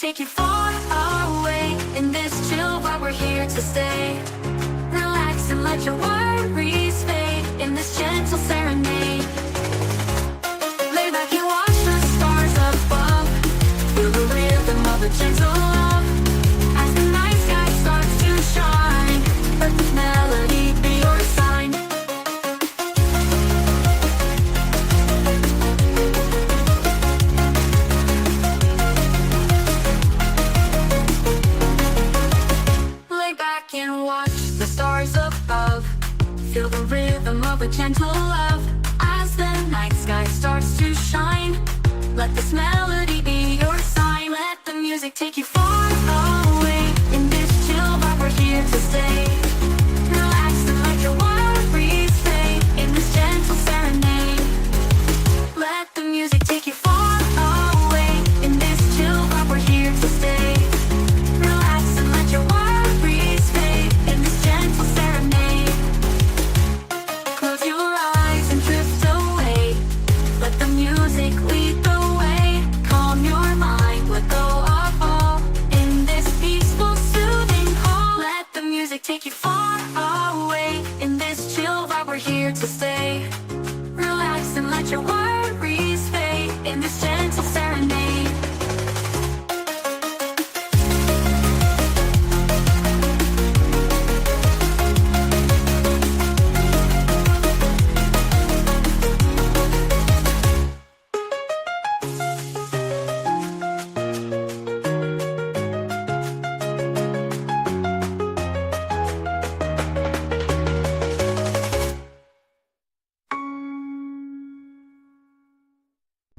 take you far away. In this chill vibe, we're here to stay. Relax and let your worries fade in this gentle serenade. Lay back and watch the stars above. Feel the rhythm of a gentle love. As the night sky starts to shine, let this melody be your sign. Lay back and watch the stars above. Feel the rhythm of a gentle love. As the night sky starts to shine, let this melody be your sign. Let the music take you far away. In this chill vibe, we're here to stay. Relax and let your worries fade in this gentle serenade. Let the music take you far away. In this chill vibe, we're here to stay. Relax and let your worries fade in this gentle serenade. Close your eyes and drift away. Let the music lead the way. Calm your mind, let go of all. In this peaceful, soothing call, let the music take you far away. In this chill vibe, we're here to stay. Relax and let your worries fade in this gentle serenade.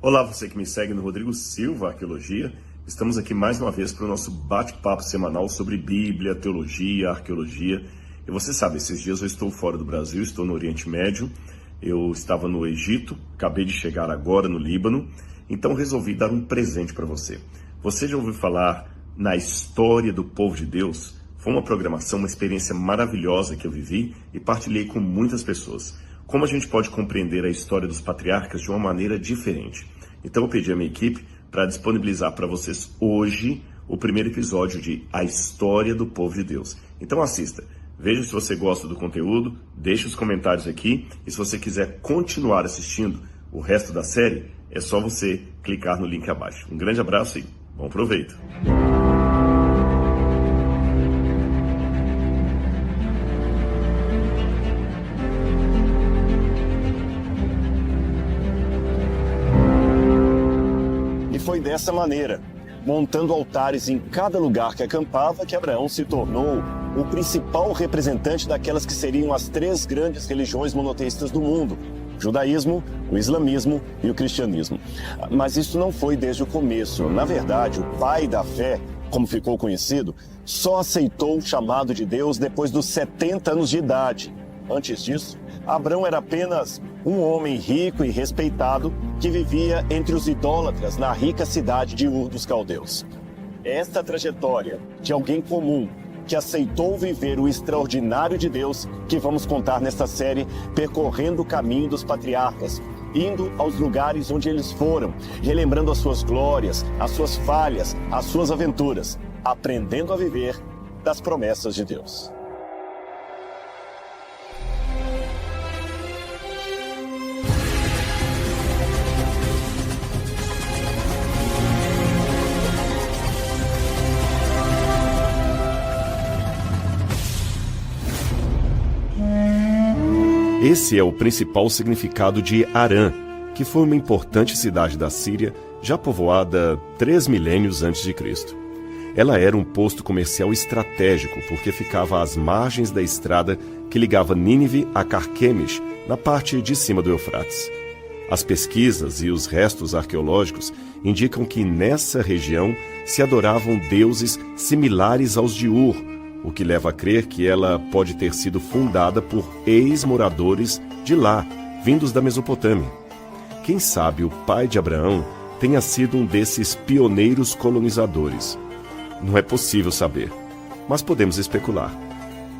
Olá, você que me segue no Rodrigo Silva Arqueologia. Estamos aqui mais uma vez para o nosso bate-papo semanal sobre Bíblia, teologia, arqueologia. E você sabe, esses dias eu estou fora do Brasil, estou no Oriente Médio. Eu estava no Egito, acabei de chegar agora no Líbano. Então resolvi dar um presente para você. Você já ouviu falar na história do povo de Deus? Foi uma programação, uma experiência maravilhosa que eu vivi e partilhei com muitas pessoas. Como a gente pode compreender a história dos patriarcas de uma maneira diferente? Então eu pedi à minha equipe para disponibilizar para vocês hoje o primeiro episódio de A História do Povo de Deus. Então assista, veja se você gosta do conteúdo, deixe os comentários aqui e se você quiser continuar assistindo o resto da série, é só você clicar no link abaixo. Um grande abraço e bom proveito! Foi dessa maneira, montando altares em cada lugar que acampava, que Abraão se tornou o principal representante daquelas que seriam as três grandes religiões monoteístas do mundo: o judaísmo, o islamismo e o cristianismo. Mas isso não foi desde o começo. Na verdade, o pai da fé, como ficou conhecido, só aceitou o chamado de Deus depois dos 70 anos de idade. Antes disso, Abrão era apenas um homem rico e respeitado que vivia entre os idólatras na rica cidade de Ur dos Caldeus. Esta trajetória de alguém comum que aceitou viver o extraordinário de Deus que vamos contar nesta série, percorrendo o caminho dos patriarcas, indo aos lugares onde eles foram, relembrando as suas glórias, as suas falhas, as suas aventuras, aprendendo a viver das promessas de Deus. Esse é o principal significado de Harã, que foi uma importante cidade da Síria, já povoada 3 milênios antes de Cristo. Ela era um posto comercial estratégico, porque ficava às margens da estrada que ligava Nínive a Carquemis, na parte de cima do Eufrates. As pesquisas e os restos arqueológicos indicam que nessa região se adoravam deuses similares aos de Ur, o que leva a crer que ela pode ter sido fundada por ex-moradores de lá, vindos da Mesopotâmia. Quem sabe o pai de Abraão tenha sido um desses pioneiros colonizadores. Não é possível saber, mas podemos especular.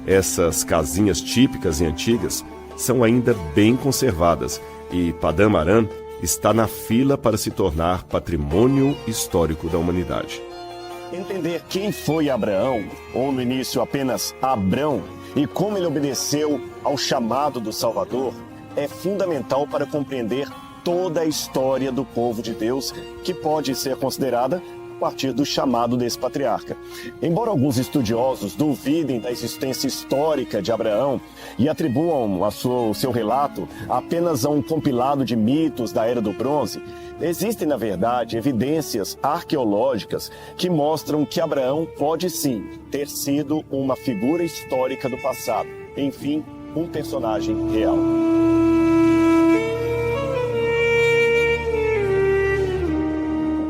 Essas casinhas típicas e antigas são ainda bem conservadas e Padã Aram está na fila para se tornar patrimônio histórico da humanidade. Entender quem foi Abraão, ou no início apenas Abrão, e como ele obedeceu ao chamado do Salvador, é fundamental para compreender toda a história do povo de Deus, que pode ser considerada a partir do chamado desse patriarca. Embora alguns estudiosos duvidem da existência histórica de Abraão e atribuam o seu relato apenas a um compilado de mitos da Era do Bronze, existem, na verdade, evidências arqueológicas que mostram que Abraão pode sim ter sido uma figura histórica do passado, enfim, um personagem real.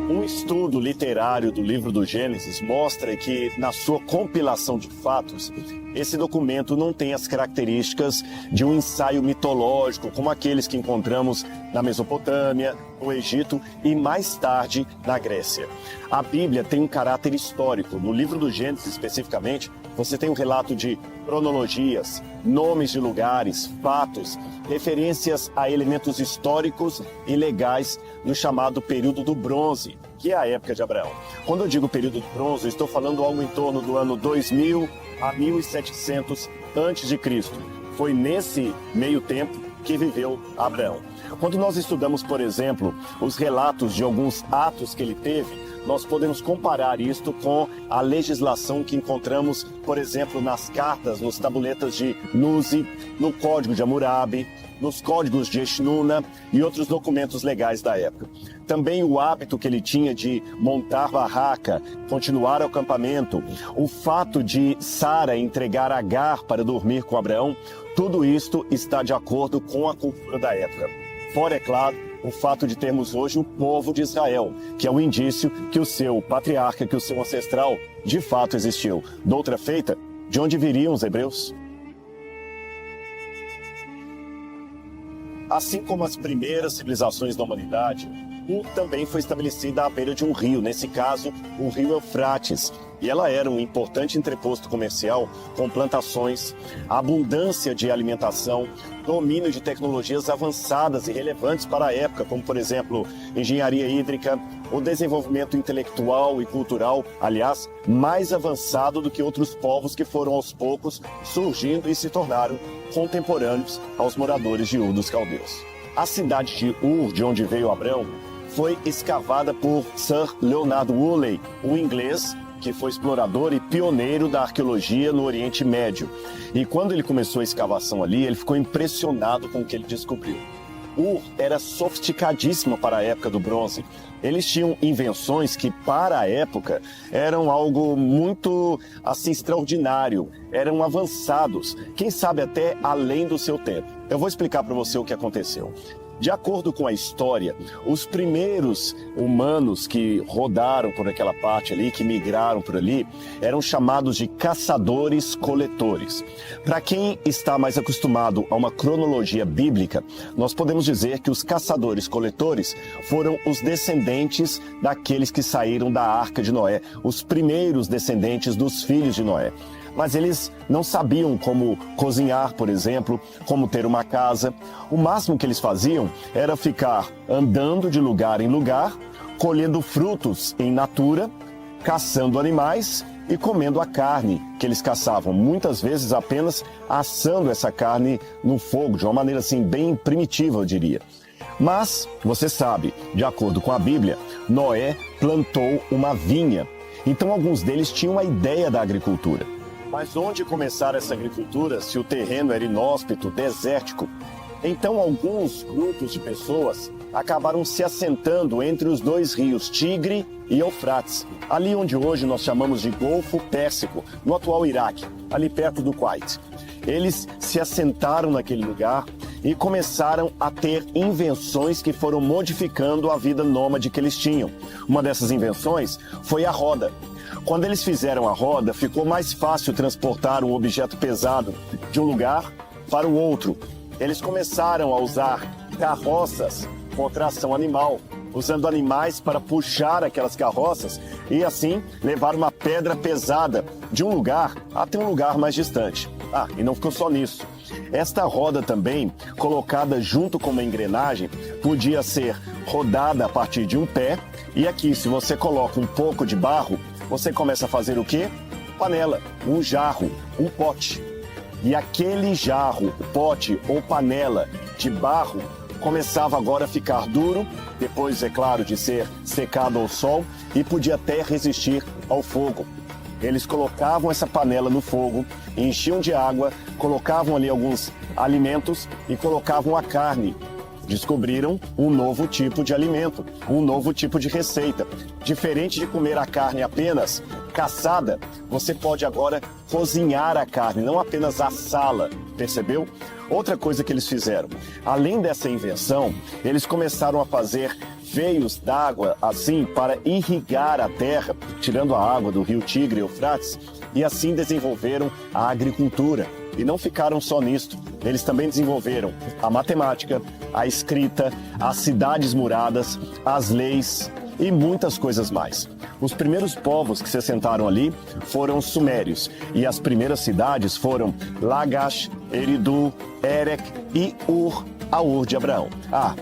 Um estudo literário do livro do Gênesis mostra que, na sua compilação de fatos, esse documento não tem as características de um ensaio mitológico, como aqueles que encontramos na Mesopotâmia, no Egito e mais tarde na Grécia. A Bíblia tem um caráter histórico. No livro do Gênesis, especificamente, você tem um relato de cronologias, nomes de lugares, fatos, referências a elementos históricos e legais no chamado período do Bronze, que é a época de Abraão. Quando eu digo período do Bronze, eu estou falando algo em torno do ano 2000 a 1700 a.C. Foi nesse meio tempo que viveu Abraão. Quando nós estudamos, por exemplo, os relatos de alguns atos que ele teve, nós podemos comparar isto com a legislação que encontramos, por exemplo, nas cartas, nos tabuletas de Nuzi, no Código de Hammurabi, nos códigos de Eshnuna e outros documentos legais da época. Também o hábito que ele tinha de montar barraca, continuar o acampamento, o fato de Sara entregar Agar para dormir com Abraão, tudo isto está de acordo com a cultura da época. Fora, é claro, o fato de termos hoje o povo de Israel, que é um indício que o seu patriarca, que o seu ancestral, de fato existiu. Doutra feita, de onde viriam os hebreus? Assim como as primeiras civilizações da humanidade, também foi estabelecida à beira de um rio, nesse caso, o rio Eufrates. E ela era um importante entreposto comercial com plantações, abundância de alimentação, domínio de tecnologias avançadas e relevantes para a época, como, por exemplo, engenharia hídrica, o desenvolvimento intelectual e cultural, aliás, mais avançado do que outros povos que foram aos poucos surgindo e se tornaram contemporâneos aos moradores de Ur dos Caldeus. A cidade de Ur, de onde veio Abrão, foi escavada por Sir Leonard Woolley, um inglês que foi explorador e pioneiro da arqueologia no Oriente Médio. E quando ele começou a escavação ali, ele ficou impressionado com o que ele descobriu. Ur era sofisticadíssima para a época do bronze. Eles tinham invenções que, para a época, eram algo muito assim extraordinário, eram avançados, quem sabe até além do seu tempo. Eu vou explicar para você o que aconteceu. De acordo com a história, os primeiros humanos que rodaram por aquela parte ali, que migraram por ali, eram chamados de caçadores-coletores. Para quem está mais acostumado a uma cronologia bíblica, nós podemos dizer que os caçadores-coletores foram os descendentes daqueles que saíram da Arca de Noé, os primeiros descendentes dos filhos de Noé. Mas eles não sabiam como cozinhar, por exemplo, como ter uma casa. O máximo que eles faziam era ficar andando de lugar em lugar, colhendo frutos em natura, caçando animais e comendo a carne que eles caçavam, muitas vezes apenas assando essa carne no fogo, de uma maneira assim bem primitiva, eu diria. Mas, você sabe, de acordo com a Bíblia, Noé plantou uma vinha. Então alguns deles tinham a ideia da agricultura. Mas onde começar essa agricultura se o terreno era inóspito, desértico? Então alguns grupos de pessoas acabaram se assentando entre os dois rios, Tigre e Eufrates, ali onde hoje nós chamamos de Golfo Pérsico, no atual Iraque, ali perto do Kuwait. Eles se assentaram naquele lugar e começaram a ter invenções que foram modificando a vida nômade que eles tinham. Uma dessas invenções foi a roda. Quando eles fizeram a roda, ficou mais fácil transportar um objeto pesado de um lugar para o outro. Eles começaram a usar carroças com tração animal, usando animais para puxar aquelas carroças e assim levar uma pedra pesada de um lugar até um lugar mais distante. E não ficou só nisso. Esta roda também, colocada junto com uma engrenagem, podia ser rodada a partir de um pé. E aqui, se você coloca um pouco de barro, você começa a fazer o quê? Panela, um jarro, um pote. E aquele jarro, pote ou panela de barro começava agora a ficar duro, depois, é claro, de ser secado ao sol, e podia até resistir ao fogo. Eles colocavam essa panela no fogo, enchiam de água, colocavam ali alguns alimentos e colocavam a carne. Descobriram um novo tipo de alimento, um novo tipo de receita. Diferente de comer a carne apenas caçada, você pode agora cozinhar a carne, não apenas assá-la, percebeu? Outra coisa que eles fizeram, além dessa invenção, eles começaram a fazer veios d'água assim para irrigar a terra, tirando a água do rio Tigre e Eufrates, e assim desenvolveram a agricultura. E não ficaram só nisto, eles também desenvolveram a matemática, a escrita, as cidades muradas, as leis e muitas coisas mais. Os primeiros povos que se assentaram ali foram os sumérios, e as primeiras cidades foram Lagash, Eridu, Erech e Ur, a Ur de Abraão.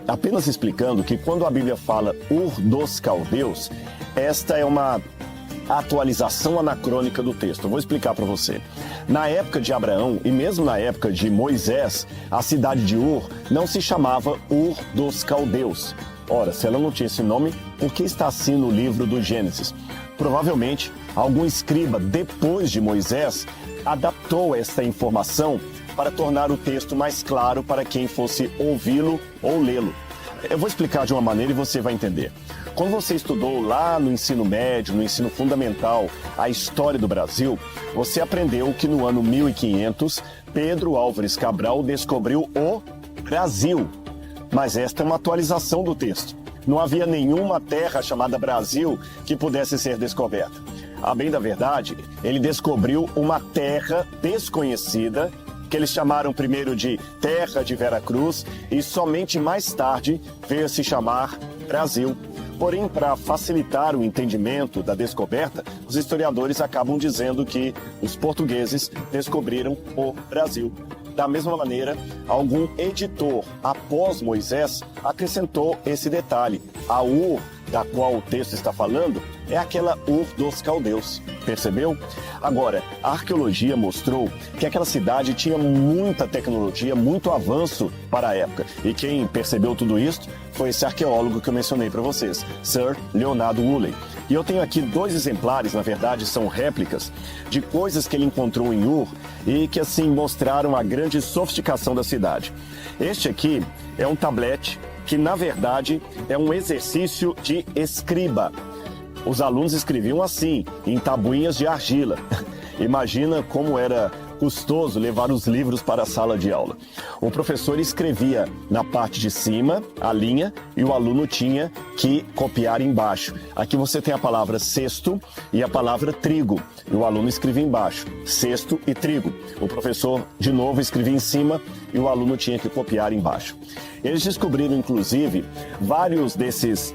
Apenas explicando que quando a Bíblia fala Ur dos Caldeus, esta é uma atualização anacrônica do texto. Eu vou explicar para você. Na época de Abraão e mesmo na época de Moisés, a cidade de Ur não se chamava Ur dos Caldeus. Ora, se ela não tinha esse nome, por que está assim no livro do Gênesis? Provavelmente, algum escriba, depois de Moisés, adaptou esta informação para tornar o texto mais claro para quem fosse ouvi-lo ou lê-lo. Eu vou explicar de uma maneira e você vai entender. Quando você estudou lá no ensino médio, no ensino fundamental, a história do Brasil, você aprendeu que no ano 1500, Pedro Álvares Cabral descobriu o Brasil. Mas esta é uma atualização do texto. Não havia nenhuma terra chamada Brasil que pudesse ser descoberta. A bem da verdade, ele descobriu uma terra desconhecida, que eles chamaram primeiro de Terra de Veracruz, e somente mais tarde veio a se chamar Brasil. Porém, para facilitar o entendimento da descoberta, os historiadores acabam dizendo que os portugueses descobriram o Brasil. Da mesma maneira, algum editor, após Moisés, acrescentou esse detalhe. A Ur, da qual o texto está falando, é aquela Ur dos Caldeus. Percebeu? Agora, a arqueologia mostrou que aquela cidade tinha muita tecnologia, muito avanço para a época. E quem percebeu tudo isso foi esse arqueólogo que eu mencionei para vocês, Sir Leonardo Woolley. E eu tenho aqui 2 exemplares, na verdade são réplicas, de coisas que ele encontrou em Ur e que assim mostraram a grande sofisticação da cidade. Este aqui é um tablete que na verdade é um exercício de escriba. Os alunos escreviam assim, em tabuinhas de argila. Imagina como era custoso levar os livros para a sala de aula. O professor escrevia na parte de cima, a linha, e o aluno tinha que copiar embaixo. Aqui você tem a palavra cesto e a palavra trigo. E o aluno escrevia embaixo, cesto e trigo. O professor, de novo, escrevia em cima e o aluno tinha que copiar embaixo. Eles descobriram, inclusive, vários desses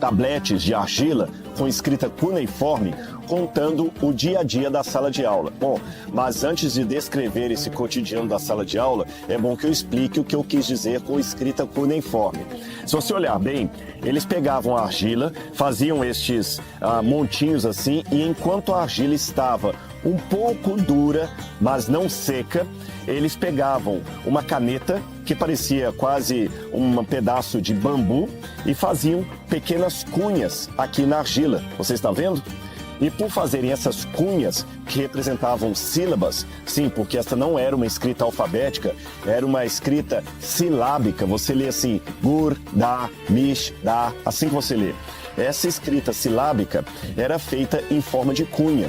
tabletes de argila com escrita cuneiforme, contando o dia a dia da sala de aula. Bom, mas antes de descrever esse cotidiano da sala de aula, é bom que eu explique o que eu quis dizer com escrita cuneiforme. Se você olhar bem, eles pegavam a argila, faziam estes montinhos assim, e enquanto a argila estava um pouco dura, mas não seca, eles pegavam uma caneta que parecia quase um pedaço de bambu e faziam pequenas cunhas aqui na argila. Você está vendo? E por fazerem essas cunhas que representavam sílabas, sim, porque essa não era uma escrita alfabética, era uma escrita silábica. Você lê assim, gur, da, mish, da, assim que você lê. Essa escrita silábica era feita em forma de cunha.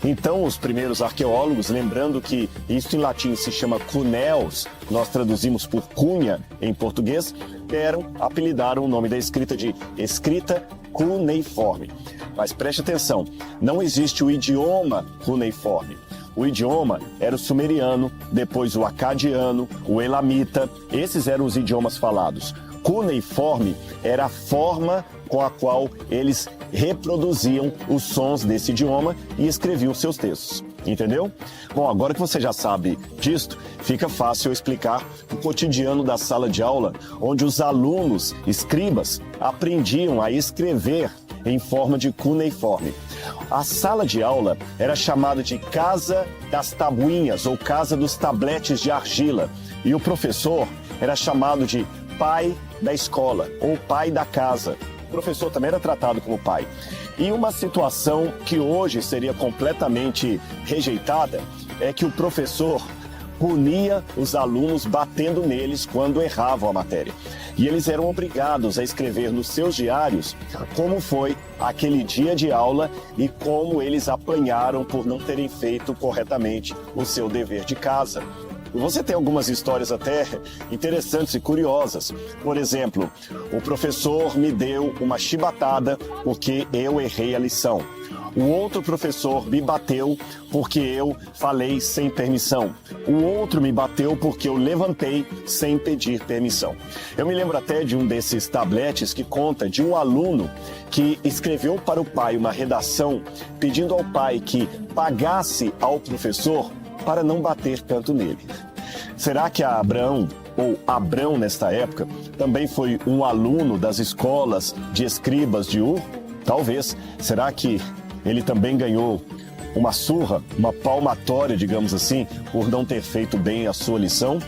Então, os primeiros arqueólogos, lembrando que isso em latim se chama cuneus, nós traduzimos por cunha em português, apelidaram o nome da escrita de escrita cuneiforme. Mas preste atenção, não existe o idioma cuneiforme. O idioma era o sumeriano, depois o acadiano, o elamita, esses eram os idiomas falados. Cuneiforme era a forma com a qual eles reproduziam os sons desse idioma e escreviam seus textos. Entendeu? Bom, agora que você já sabe disto, fica fácil eu explicar o cotidiano da sala de aula, onde os alunos, escribas, aprendiam a escrever em forma de cuneiforme. A sala de aula era chamada de Casa das Tabuinhas ou Casa dos Tabletes de Argila. E o professor era chamado de pai da escola ou pai da casa. O professor também era tratado como pai. E uma situação que hoje seria completamente rejeitada é que o professor punia os alunos batendo neles quando erravam a matéria. E eles eram obrigados a escrever nos seus diários como foi aquele dia de aula e como eles apanharam por não terem feito corretamente o seu dever de casa. Você tem algumas histórias até interessantes e curiosas. Por exemplo, o professor me deu uma chibatada porque eu errei a lição. O outro professor me bateu porque eu falei sem permissão. O outro me bateu porque eu levantei sem pedir permissão. Eu me lembro até de um desses tabletes que conta de um aluno que escreveu para o pai uma redação pedindo ao pai que pagasse ao professor para não bater tanto nele. Será que Abraão, ou Abrão nesta época, também foi um aluno das escolas de escribas de Ur? Talvez. Será que ele também ganhou uma surra, uma palmatória, digamos assim, por não ter feito bem a sua lição?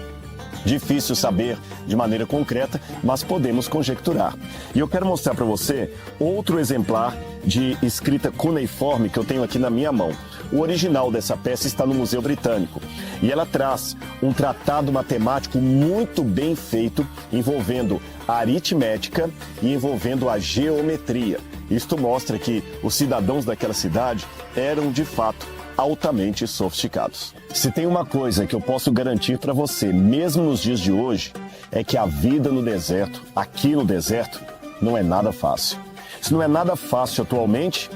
Difícil saber de maneira concreta, mas podemos conjecturar. E eu quero mostrar para você outro exemplar de escrita cuneiforme que eu tenho aqui na minha mão. O original dessa peça está no Museu Britânico e ela traz um tratado matemático muito bem feito, envolvendo a aritmética e envolvendo a geometria. Isto mostra que os cidadãos daquela cidade eram, de fato, altamente sofisticados. Se tem uma coisa que eu posso garantir para você, mesmo nos dias de hoje, é que a vida no deserto, aqui no deserto, não é nada fácil. Se não é nada fácil atualmente,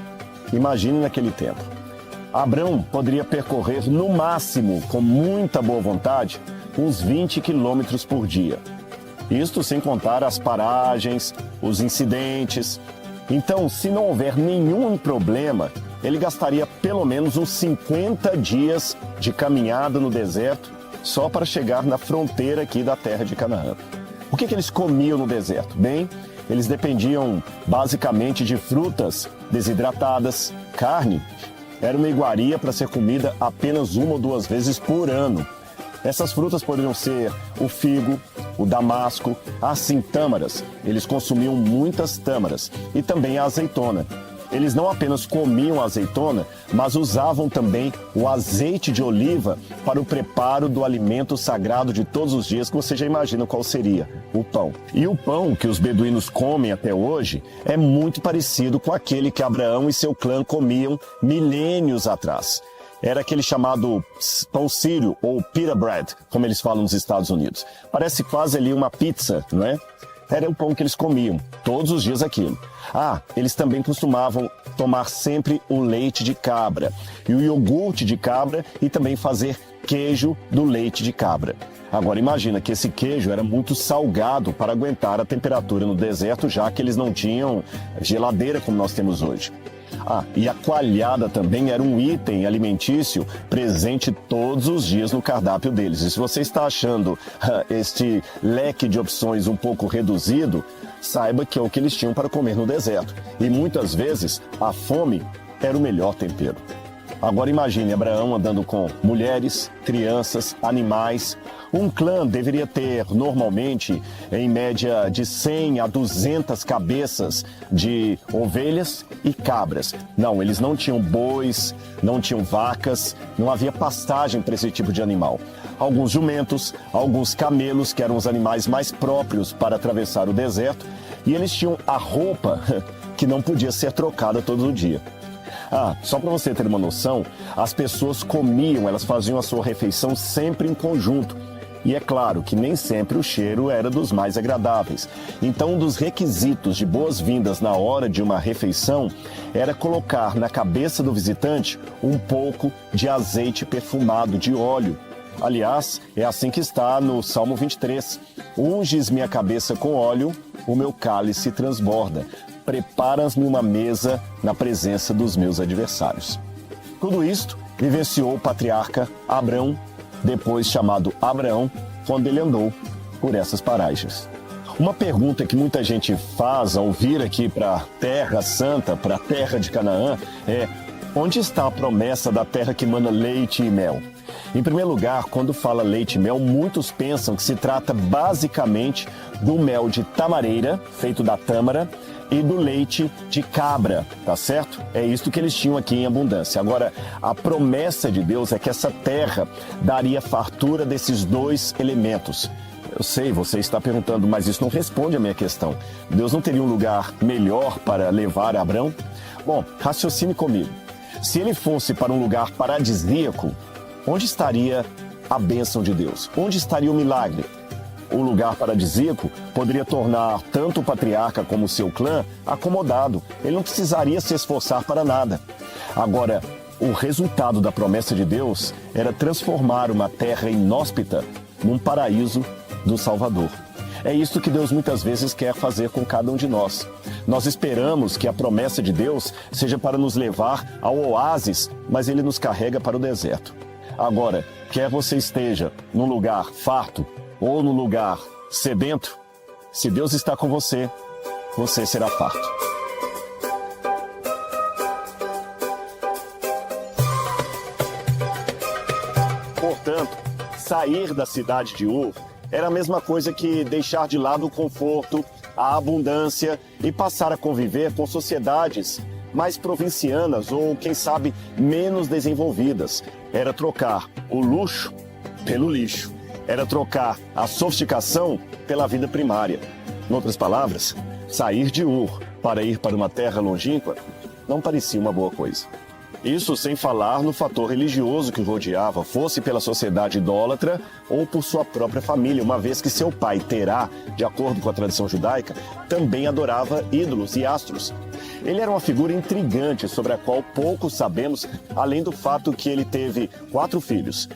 imagine naquele tempo. Abrão poderia percorrer, no máximo, com muita boa vontade, uns 20 quilômetros por dia. Isto sem contar as paragens, os incidentes. Então, se não houver nenhum problema, ele gastaria pelo menos uns 50 dias de caminhada no deserto só para chegar na fronteira aqui da terra de Canaã. O que eles comiam no deserto? Bem, eles dependiam basicamente de frutas desidratadas, carne. Era uma iguaria para ser comida apenas 1 ou 2 vezes por ano. Essas frutas poderiam ser o figo, o damasco, assim tâmaras. Eles consumiam muitas tâmaras e também a azeitona. Eles não apenas comiam a azeitona, mas usavam também o azeite de oliva para o preparo do alimento sagrado de todos os dias, que você já imagina qual seria, o pão. E o pão que os beduínos comem até hoje é muito parecido com aquele que Abraão e seu clã comiam milênios atrás. Era aquele chamado pão sírio, ou pita bread, como eles falam nos Estados Unidos. Parece quase ali uma pizza, não é? Era o pão que eles comiam, todos os dias aquilo. Eles também costumavam tomar sempre o leite de cabra e o iogurte de cabra e também fazer queijo do leite de cabra. Agora imagina que esse queijo era muito salgado para aguentar a temperatura no deserto, já que eles não tinham geladeira como nós temos hoje. E a coalhada também era um item alimentício presente todos os dias no cardápio deles. E se você está achando este leque de opções um pouco reduzido, saiba que é o que eles tinham para comer no deserto. E muitas vezes a fome era o melhor tempero. Agora imagine Abraão andando com mulheres, crianças, animais. Um clã deveria ter, normalmente, em média de 100 a 200 cabeças de ovelhas e cabras. Não, eles não tinham bois, não tinham vacas, não havia pastagem para esse tipo de animal. Alguns jumentos, alguns camelos, que eram os animais mais próprios para atravessar o deserto, e eles tinham a roupa que não podia ser trocada todo dia. Só para você ter uma noção, as pessoas comiam, elas faziam a sua refeição sempre em conjunto. E é claro que nem sempre o cheiro era dos mais agradáveis. Então, um dos requisitos de boas-vindas na hora de uma refeição era colocar na cabeça do visitante um pouco de azeite perfumado, de óleo. Aliás, é assim que está no Salmo 23. Unges minha cabeça com óleo, o meu cálice transborda. Preparas-me uma mesa na presença dos meus adversários. Tudo isto vivenciou o patriarca Abrão, depois chamado Abraão, quando ele andou por essas paragens. Uma pergunta que muita gente faz ao vir aqui para a Terra Santa, para a terra de Canaã, é: onde está a promessa da terra que mana leite e mel? Em primeiro lugar, quando fala leite e mel, muitos pensam que se trata basicamente do mel de tamareira, feito da tâmara, e do leite de cabra, tá certo? É isso que eles tinham aqui em abundância. Agora, a promessa de Deus é que essa terra daria fartura desses dois elementos. Eu sei, você está perguntando, mas isso não responde a minha questão. Deus não teria um lugar melhor para levar Abrão? Bom, raciocine comigo. Se ele fosse para um lugar paradisíaco, onde estaria a bênção de Deus? Onde estaria o milagre? O lugar paradisíaco poderia tornar tanto o patriarca como o seu clã acomodado. Ele não precisaria se esforçar para nada. Agora, o resultado da promessa de Deus era transformar uma terra inóspita num paraíso do Salvador. É isso que Deus muitas vezes quer fazer com cada um de nós. Nós esperamos que a promessa de Deus seja para nos levar ao oásis, mas Ele nos carrega para o deserto. Agora, quer você esteja num lugar farto ou num lugar sedento, se Deus está com você, você será farto. Portanto, sair da cidade de Ur era a mesma coisa que deixar de lado o conforto, a abundância e passar a conviver com sociedades mais provincianas ou, quem sabe, menos desenvolvidas. Era trocar o luxo pelo lixo. Era trocar a sofisticação pela vida primária. Em outras palavras, sair de Ur para ir para uma terra longínqua não parecia uma boa coisa. Isso sem falar no fator religioso que o rodeava, fosse pela sociedade idólatra ou por sua própria família, uma vez que seu pai, Terá, de acordo com a tradição judaica, também adorava ídolos e astros. Ele era uma figura intrigante sobre a qual pouco sabemos, além do fato que ele teve 4 filhos: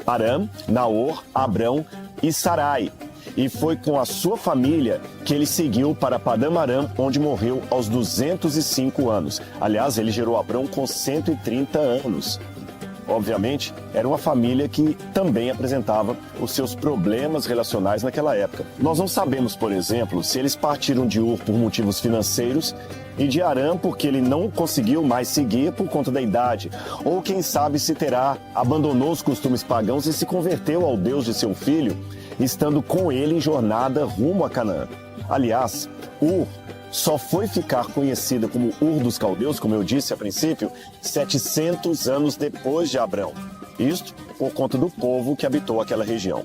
Aram, Naor, Abrão e Sarai. E foi com a sua família que ele seguiu para Padã Aram, onde morreu aos 205 anos. Aliás, ele gerou Abrão com 130 anos. Obviamente, era uma família que também apresentava os seus problemas relacionais naquela época. Nós não sabemos, por exemplo, se eles partiram de Ur por motivos financeiros e de Aram porque ele não conseguiu mais seguir por conta da idade. Ou quem sabe se Terá abandonou os costumes pagãos e se converteu ao Deus de seu filho, estando com ele em jornada rumo a Canaã. Aliás, Ur só foi ficar conhecida como Ur dos Caldeus, como eu disse a princípio, 700 anos depois de Abrão. Isto por conta do povo que habitou aquela região.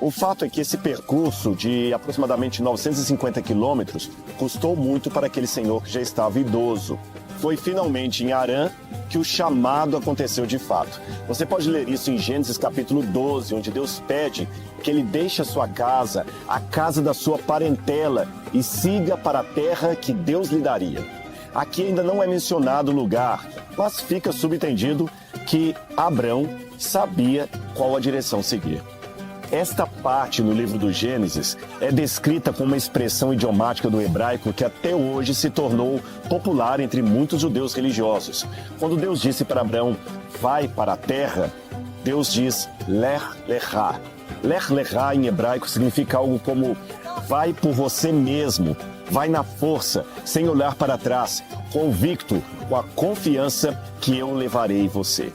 O fato é que esse percurso de aproximadamente 950 quilômetros custou muito para aquele senhor que já estava idoso. Foi finalmente em Harã que o chamado aconteceu de fato. Você pode ler isso em Gênesis capítulo 12, onde Deus pede que ele deixe a sua casa, a casa da sua parentela, e siga para a terra que Deus lhe daria. Aqui ainda não é mencionado o lugar, mas fica subentendido que Abrão sabia qual a direção seguir. Esta parte no livro do Gênesis é descrita com uma expressão idiomática do hebraico que até hoje se tornou popular entre muitos judeus religiosos. Quando Deus disse para Abrão, vai para a terra, Deus diz, Lech Lechá. Lech Lechá em hebraico significa algo como, vai por você mesmo, vai na força, sem olhar para trás, convicto, com a confiança que eu levarei você.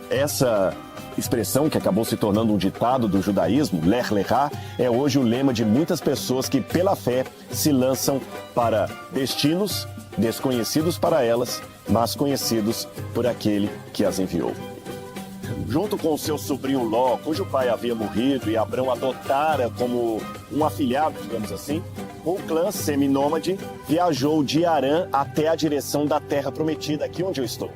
Essa expressão que acabou se tornando um ditado do judaísmo, Lech Lechá, é hoje o lema de muitas pessoas que, pela fé, se lançam para destinos desconhecidos para elas, mas conhecidos por aquele que as enviou. Junto com seu sobrinho Ló, cujo pai havia morrido e Abrão adotara como um afilhado, digamos assim, O clã seminômade viajou de Harã até a direção da Terra Prometida, aqui onde eu estou.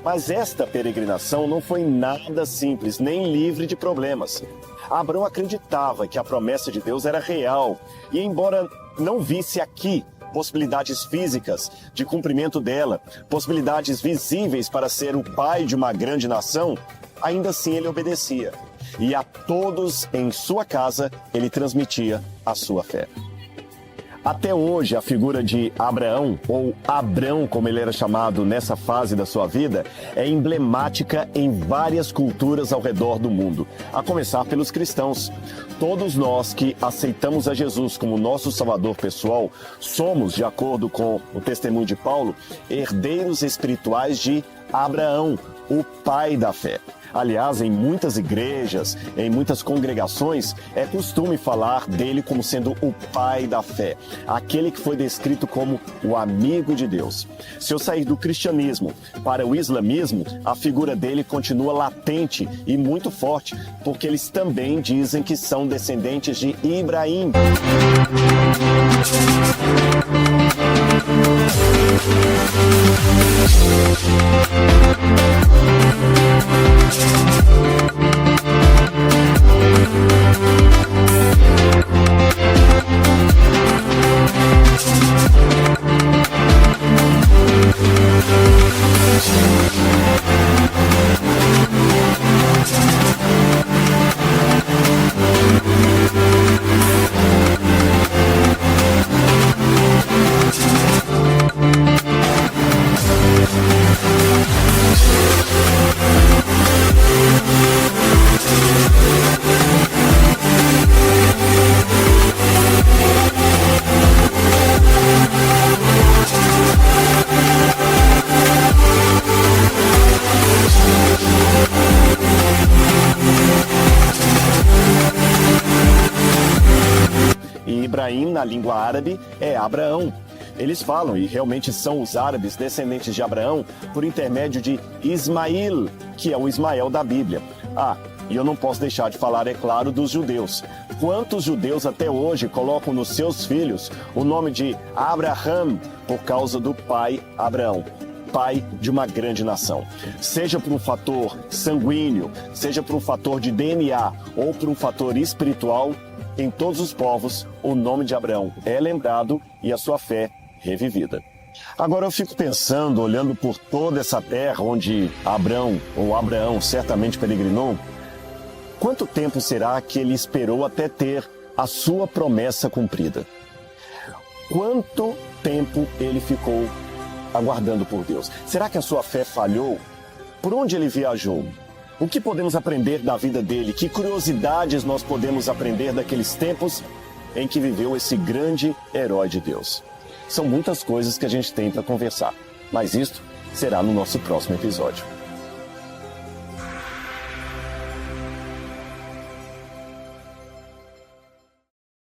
Mas esta peregrinação não foi nada simples, nem livre de problemas. Abraão acreditava que a promessa de Deus era real, e embora não visse aqui possibilidades físicas de cumprimento dela, possibilidades visíveis para ser o pai de uma grande nação, ainda assim ele obedecia. E a todos em sua casa ele transmitia a sua fé. Até hoje, a figura de Abraão, ou Abrão, como ele era chamado nessa fase da sua vida, é emblemática em várias culturas ao redor do mundo, a começar pelos cristãos. Todos nós que aceitamos a Jesus como nosso Salvador pessoal, somos, de acordo com o testemunho de Paulo, herdeiros espirituais de Abraão, o pai da fé. Aliás, em muitas igrejas, em muitas congregações, é costume falar dele como sendo o pai da fé, aquele que foi descrito como o amigo de Deus. Se eu sair do cristianismo para o islamismo, a figura dele continua latente e muito forte, porque eles também dizem que são descendentes de Ibrahim. Ibrahim, na língua árabe, é Abraão. Eles falam, e realmente são os árabes descendentes de Abraão, por intermédio de Ismail, que é o Ismael da Bíblia. E eu não posso deixar de falar, é claro, dos judeus. Quantos judeus até hoje colocam nos seus filhos o nome de Abraham por causa do pai Abraão, pai de uma grande nação? Seja por um fator sanguíneo, seja por um fator de DNA ou por um fator espiritual, em todos os povos, o nome de Abraão é lembrado e a sua fé revivida. Agora eu fico pensando, olhando por toda essa terra onde Abraão certamente peregrinou, quanto tempo será que ele esperou até ter a sua promessa cumprida? Quanto tempo ele ficou aguardando por Deus? Será que a sua fé falhou? Por onde ele viajou? O que podemos aprender da vida dele? Que curiosidades nós podemos aprender daqueles tempos em que viveu esse grande herói de Deus? São muitas coisas que a gente tem para conversar, mas isto será no nosso próximo episódio.